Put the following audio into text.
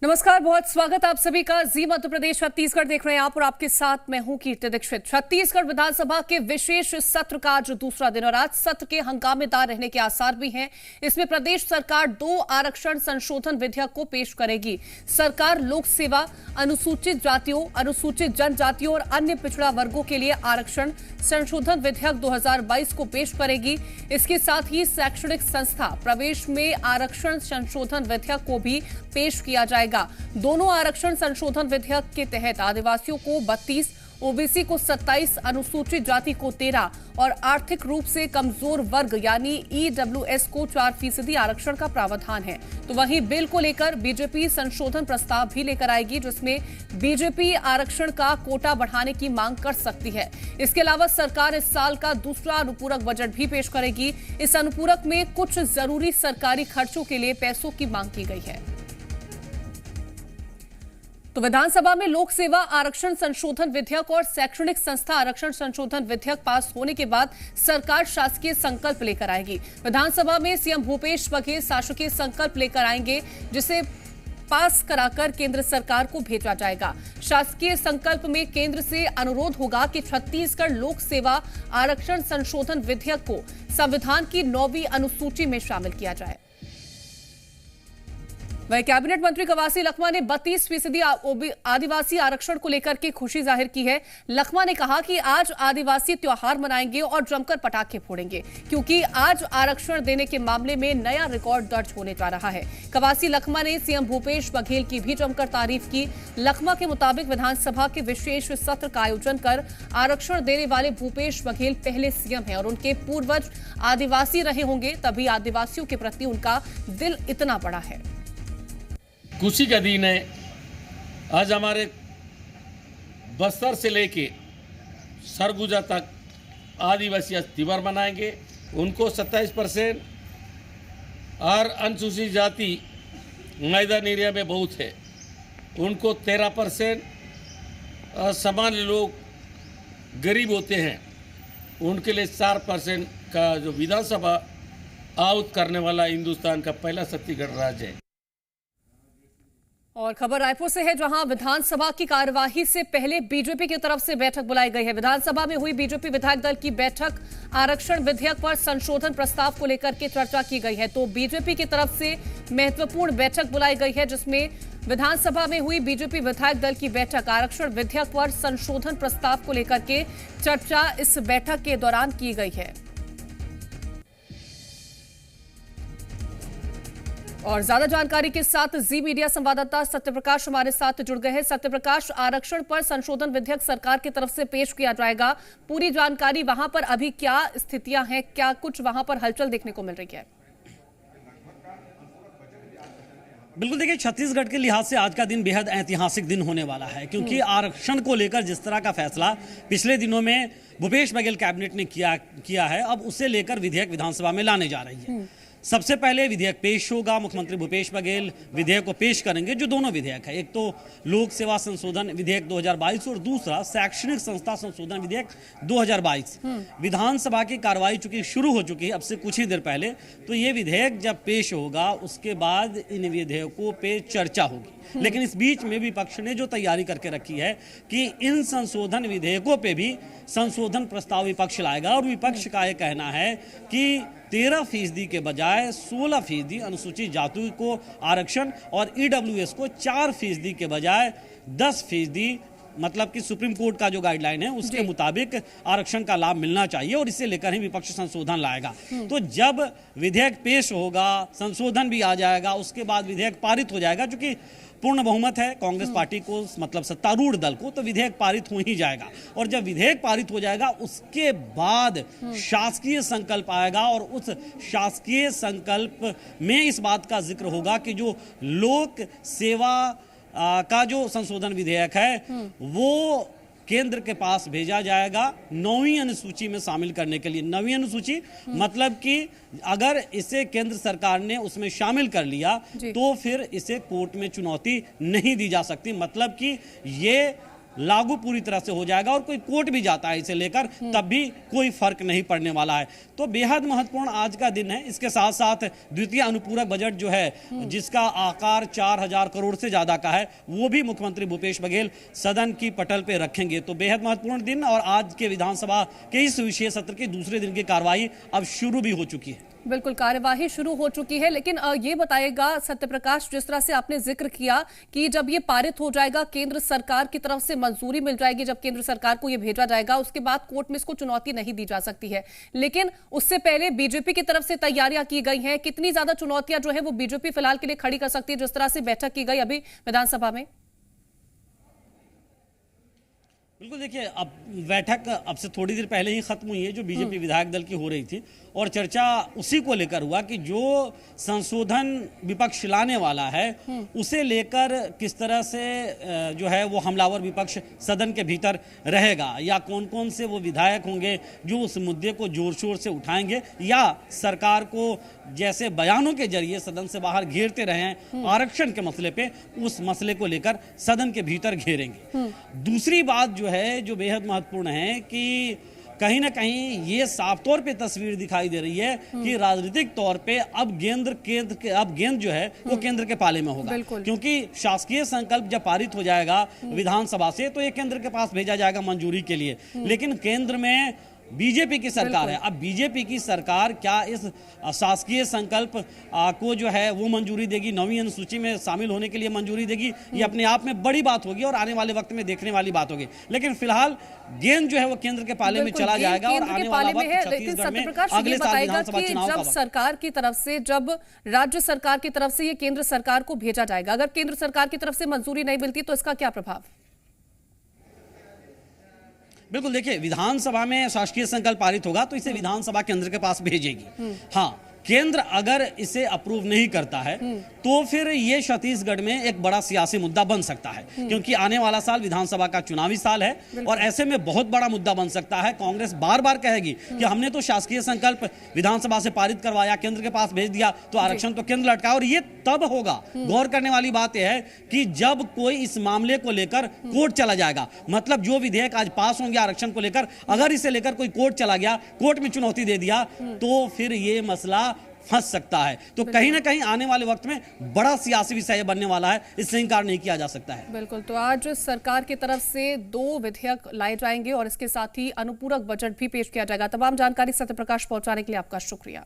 नमस्कार, बहुत स्वागत आप सभी का। जी मध्य प्रदेश छत्तीसगढ़ देख रहे हैं आप और आपके साथ मैं हूं कीर्ति दीक्षित। छत्तीसगढ़ विधानसभा के विशेष सत्र का आज दूसरा दिन और आज सत्र के हंगामेदार रहने के आसार भी हैं। इसमें प्रदेश सरकार 2 आरक्षण संशोधन विधेयक को पेश करेगी। सरकार लोक सेवा, अनुसूचित जातियों, अनुसूचित जनजातियों और अन्य पिछड़ा वर्गों के लिए आरक्षण संशोधन विधेयक 2022 को पेश करेगी। इसके साथ ही शैक्षणिक संस्था प्रवेश में आरक्षण संशोधन विधेयक को भी पेश किया जाएगा। दोनों आरक्षण संशोधन विधेयक के तहत आदिवासियों को 32, ओबीसी को 27, अनुसूचित जाति को 13 और आर्थिक रूप से कमजोर वर्ग यानी ईडब्ल्यूएस को 4% आरक्षण का प्रावधान है। तो वहीं बिल को लेकर बीजेपी संशोधन प्रस्ताव भी लेकर आएगी, जिसमें बीजेपी आरक्षण का कोटा बढ़ाने की मांग कर सकती है। इसके अलावा सरकार इस साल का दूसरा अनुपूरक बजट भी पेश करेगी। इस अनुपूरक में कुछ जरूरी सरकारी खर्चों के लिए पैसों की मांग की गई है। तो विधानसभा में लोक सेवा आरक्षण संशोधन विधेयक और शैक्षणिक संस्था आरक्षण संशोधन विधेयक पास होने के बाद सरकार शासकीय संकल्प लेकर आएगी। विधानसभा में सीएम भूपेश बघेल शासकीय संकल्प लेकर आएंगे, जिसे पास कराकर केंद्र सरकार को भेजा जाएगा। शासकीय संकल्प में केंद्र से अनुरोध होगा कि छत्तीसगढ़ लोक सेवा आरक्षण संशोधन विधेयक को संविधान की 9वीं अनुसूची में शामिल किया जाए। वहीं कैबिनेट मंत्री कवासी लखमा ने 32% आदिवासी आरक्षण को लेकर के खुशी जाहिर की है। लखमा ने कहा कि आज आदिवासी त्योहार मनाएंगे और जमकर पटाखे फोड़ेंगे, क्योंकि आज आरक्षण देने के मामले में नया रिकॉर्ड दर्ज होने जा रहा है। कवासी लखमा ने सीएम भूपेश बघेल की भी जमकर तारीफ की। लखमा के मुताबिक विधानसभा के विशेष सत्र का आयोजन कर आरक्षण देने वाले भूपेश बघेल पहले सीएम हैं और उनके पूर्वज आदिवासी रहे होंगे, तभी आदिवासियों के प्रति उनका दिल इतना बड़ा है। खुशी का दिन है। आज हमारे बस्तर से लेके सरगुजा तक आदिवासी त्योहार मनाएंगे। उनको 27% और अनुसूचित जाति मैदान एरिया में बहुत है, उनको 13%। और सामान्य लोग गरीब होते हैं, उनके लिए 4% का जो विधानसभा आउट करने वाला हिंदुस्तान का पहला छत्तीसगढ़ राज्य है। और खबर रायपुर से है, जहां विधानसभा की कार्यवाही से पहले बीजेपी की तरफ से बैठक बुलाई गई है। विधानसभा में हुई बीजेपी विधायक दल की बैठक आरक्षण विधेयक पर संशोधन प्रस्ताव को लेकर के चर्चा की गई है। तो बीजेपी की तरफ से महत्वपूर्ण बैठक बुलाई गई है, जिसमें विधानसभा में हुई बीजेपी विधायक दल की बैठक आरक्षण विधेयक पर संशोधन प्रस्ताव को लेकर के चर्चा इस बैठक के दौरान की गई है। और ज्यादा जानकारी के साथ जी मीडिया संवाददाता सत्यप्रकाश हमारे साथ जुड़ गए हैं। सत्यप्रकाश, आरक्षण पर संशोधन विधेयक सरकार की तरफ से पेश किया जाएगा, पूरी जानकारी वहां पर अभी क्या स्थितियां हैं, क्या कुछ वहां पर हलचल देखने को मिल रही है? बिल्कुल, देखिए, छत्तीसगढ़ के लिहाज से आज का दिन बेहद ऐतिहासिक दिन होने वाला है, क्योंकि आरक्षण को लेकर जिस तरह का फैसला पिछले दिनों में भूपेश बघेल कैबिनेट ने किया है, अब उसे लेकर विधेयक विधानसभा में लाने जा रही है। सबसे पहले विधेयक पेश होगा, मुख्यमंत्री भूपेश बघेल विधेयक को पेश करेंगे, जो दोनों विधेयक है। एक तो लोक सेवा संशोधन विधेयक 2022 और दूसरा शैक्षणिक संस्था संशोधन विधेयक 2022। विधानसभा की कार्रवाई चूंकि शुरू हो चुकी है अब से कुछ ही देर पहले, तो ये विधेयक जब पेश होगा उसके बाद इन विधेयकों पे चर्चा होगी। लेकिन इस बीच में विपक्ष ने जो तैयारी करके रखी है कि इन संशोधन विधेयकों पे भी संशोधन प्रस्ताव विपक्ष लाएगा, और विपक्ष का यह कहना है कि 13% के बजाय 16% अनुसूचित जाति को आरक्षण और ईडब्ल्यूएस को 4% के बजाय 10%, मतलब कि सुप्रीम कोर्ट का जो गाइडलाइन है उसके मुताबिक आरक्षण का लाभ मिलना चाहिए, और इसे लेकर ही विपक्ष संशोधन लाएगा। तो जब विधेयक पेश होगा, संशोधन भी आ जाएगा, उसके बाद विधेयक पारित हो जाएगा, क्योंकि पूर्ण बहुमत है कांग्रेस पार्टी को, मतलब सत्तारूढ़ दल को, तो विधेयक पारित हो ही जाएगा। और जब विधेयक पारित हो जाएगा उसके बाद शासकीय संकल्प आएगा, और उस शासकीय संकल्प में इस बात का जिक्र होगा कि जो लोक सेवा का जो संशोधन विधेयक है वो केंद्र के पास भेजा जाएगा 9वीं अनुसूची में शामिल करने के लिए। 9वीं अनुसूची मतलब कि अगर इसे केंद्र सरकार ने उसमें शामिल कर लिया तो फिर इसे कोर्ट में चुनौती नहीं दी जा सकती। मतलब कि ये लागू पूरी तरह से हो जाएगा और कोई कोर्ट भी जाता है इसे लेकर तब भी कोई फर्क नहीं पड़ने वाला है। तो बेहद महत्वपूर्ण आज का दिन है। इसके साथ साथ द्वितीय अनुपूरक बजट जो है जिसका आकार 4000 करोड़ से ज्यादा का है वो भी मुख्यमंत्री भूपेश बघेल सदन की पटल पे रखेंगे। तो बेहद महत्वपूर्ण दिन और आज के विधानसभा के इस विशेष सत्र के दूसरे दिन की कार्रवाई अब शुरू भी हो चुकी है। बिल्कुल, कार्यवाही शुरू हो चुकी है, लेकिन ये बताइएगा सत्यप्रकाश, जिस तरह से आपने जिक्र किया कि जब ये पारित हो जाएगा केंद्र सरकार की तरफ से मंजूरी मिल जाएगी, जब केंद्र सरकार को ये भेजा जाएगा उसके बाद कोर्ट में इसको चुनौती नहीं दी जा सकती है, लेकिन उससे पहले बीजेपी की तरफ से तैयारियां की गई हैं। कितनी ज्यादा चुनौतियां जो है वो बीजेपी फिलहाल के लिए खड़ी कर सकती है, जिस तरह से बैठक की गई अभी विधानसभा में? बिल्कुल, देखिए अब बैठक अब से थोड़ी देर पहले ही खत्म हुई है जो बीजेपी विधायक दल की हो रही थी और चर्चा उसी को लेकर हुआ कि जो संशोधन विपक्ष लाने वाला है उसे लेकर किस तरह से जो है वो हमलावर विपक्ष सदन के भीतर रहेगा या कौन कौन से वो विधायक होंगे जो उस मुद्दे को जोर शोर से उठाएंगे या सरकार को जैसे बयानों के जरिए सदन से बाहर घेरते रहे हैं आरक्षण के मसले पे उस मसले को लेकर सदन के भीतर घेरेंगे। दूसरी बात जो है जो बेहद महत्वपूर्ण है कि कहीं ना कहीं ये साफ तौर पे तस्वीर दिखाई दे रही है कि राजनीतिक तौर पे अब गेंद जो है वो केंद्र के पाले में होगा, क्योंकि शासकीय संकल्प जब पारित हो जाएगा विधानसभा से तो ये केंद्र के पास भेजा जाएगा मंजूरी के लिए, लेकिन केंद्र में बीजेपी की सरकार है। अब बीजेपी की सरकार क्या इस शासकीय संकल्प को जो है वो मंजूरी देगी, 9वीं अनुसूची में शामिल होने के लिए मंजूरी देगी, ये अपने आप में बड़ी बात होगी और आने वाले वक्त में देखने वाली बात होगी। लेकिन फिलहाल गेंद जो है वो केंद्र के पाले में चला जाएगा और आने वाला वक्त छत्तीसगढ़ में अगले साल विधानसभा चुनाव का जब सरकार की तरफ से, जब राज्य सरकार की तरफ से ये केंद्र सरकार को भेजा जाएगा, अगर केंद्र सरकार की तरफ से मंजूरी नहीं मिलती तो इसका क्या प्रभाव? बिल्कुल, देखिए विधानसभा में शासकीय संकल्प पारित होगा तो इसे विधानसभा केंद्र के पास भेजेगी। हाँ, केंद्र अगर इसे अप्रूव नहीं करता है तो फिर ये छत्तीसगढ़ में एक बड़ा सियासी मुद्दा बन सकता है, क्योंकि आने वाला साल विधानसभा का चुनावी साल है और ऐसे में बहुत बड़ा मुद्दा बन सकता है। कांग्रेस बार बार कहेगी कि हमने तो शासकीय संकल्प विधानसभा से पारित करवाया, केंद्र के पास भेज दिया तो आरक्षण तो केंद्र लटका, और ये तब होगा। गौर करने वाली बात यह है कि जब कोई इस मामले को लेकर कोर्ट चला जाएगा, मतलब जो विधेयक आज पास होंगे आरक्षण को लेकर, अगर इसे लेकर कोई कोर्ट चला गया, कोर्ट में चुनौती दे दिया तो फिर ये मसला फंस सकता है। तो कहीं ना कहीं आने वाले वक्त में बड़ा सियासी विषय बनने वाला है, इससे इनकार नहीं किया जा सकता है। बिल्कुल, तो आज सरकार की तरफ से 2 विधेयक लाए जाएंगे और इसके साथ ही अनुपूरक बजट भी पेश किया जाएगा। तमाम जानकारी सत्यप्रकाश पहुंचाने के लिए आपका शुक्रिया।